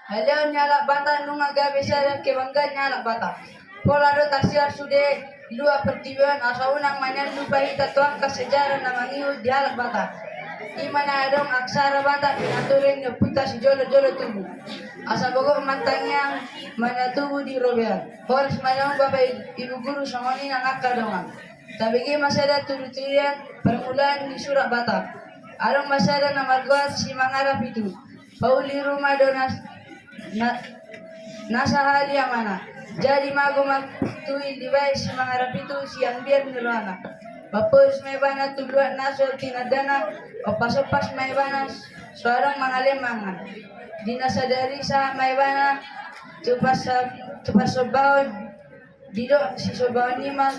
Halaw nyala bata nung agabi sa kebanggan nyala bata. Polaro tasyar sude dua pertiwan asaunang manan lupahi tatuang kasejarah na mangiud dialak bata. Imana adong aksara bata pinaturin na puta si jolo-jolo tubuh. Asa bogok mantangyang mana tubuh di robean. Horas manang bapak ibu guru samoni nang akadongan. Tabigi masada turu-turian permulaan di surat bata. Arong masada na marguat si mangarap itu. Pauli rumah donas nasa hali yang mana. Jadi mago magtuil dibay si mangarap itu siang biar nirwana. Bapos may bana tuluan naso tinadana o pasopas may bana suarang mga lemangan. Dinasadari sa may bana tupas sobawon dido si sobawon ni man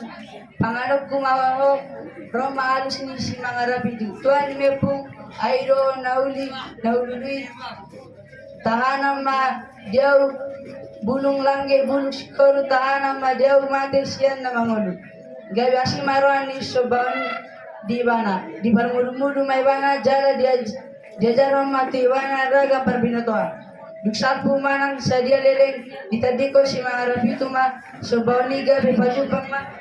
pangalog kumawaho Roma alus ni si mga rapido. Tuan may pong ayro naululuit tahanan ma diyaw bulong langge bulong sikoro tahanan ma diyaw mati siyan na mangulog. Gabi asi maruan ni sobawan di bana di parmudu-mudu may bana jala dia jaron mati bana raga parbinotoa duksapu manang sadia leleng ditadiko si mga rapito ma sobawan ni gabi pajupang ma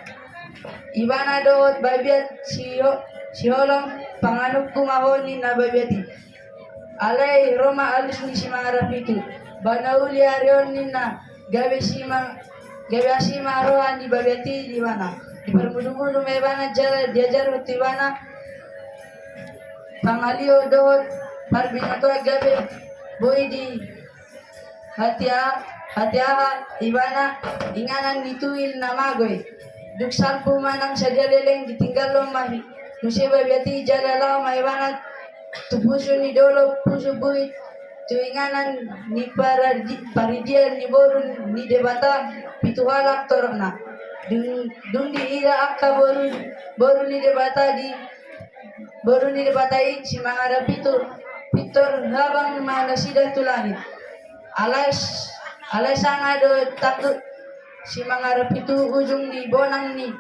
ibana doot babiat si holong panganuk kumahon ni na babiati alay Roma alus ni si mga rapito bana uli arion ni na gabi asi maruan ni babiati di bana permudu-mudu may bana jala diajar uti bana pangalio dohot parbinato gabe boy di hatiaha ibana inganan nituil na magoy duksan pumanang sa jaleleng ditinggal lo mahi nusiba biati jala lao may bana tupuso ni dolo puso buit tuinganan ni paridian ni borun ni debata pituhalak torona dundi ira akka boru ni debatai si mga rapito pitor habang manasida tulangit alay sanga do takut si mga rapito ujung ni bonang ni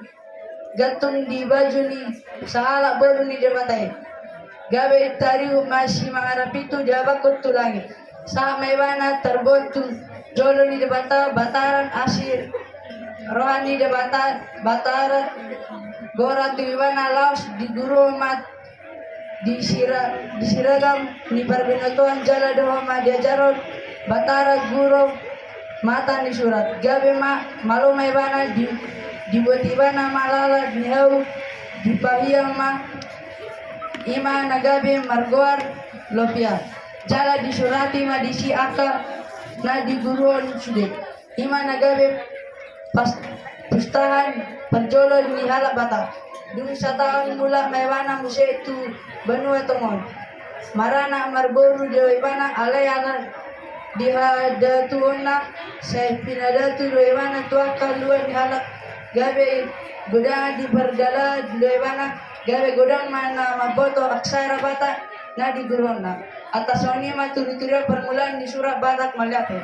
gantong di baju ni sahala boru ni debatai gabe tariu si mga rapito jabakot tulangit sa may bana terbotu jolo ni debata bataran asir rohani de batarat gora tuibana laos di guru mat di siragam ni parbinotoan jala dohoma diajarot batarat guru mata ni surat gabe malo may bana di botibana malala ni hau di pahiyang ma ima nagabe margoar lopia jala di surati ma di si aka na di guruon sude ima nagabe pustahan perjolo ni halak bata dun sa taon mula may wana musya itu banua tongon marana marboru do ibana alay ala dihadatuon na sa pinadatu do ibana tuwa kaluan ni halak gabe godang di perdala do ibana gabe godang mana maboto aksara bata na di guruan na atas oni maturi-turi permulaan di surat batak malapit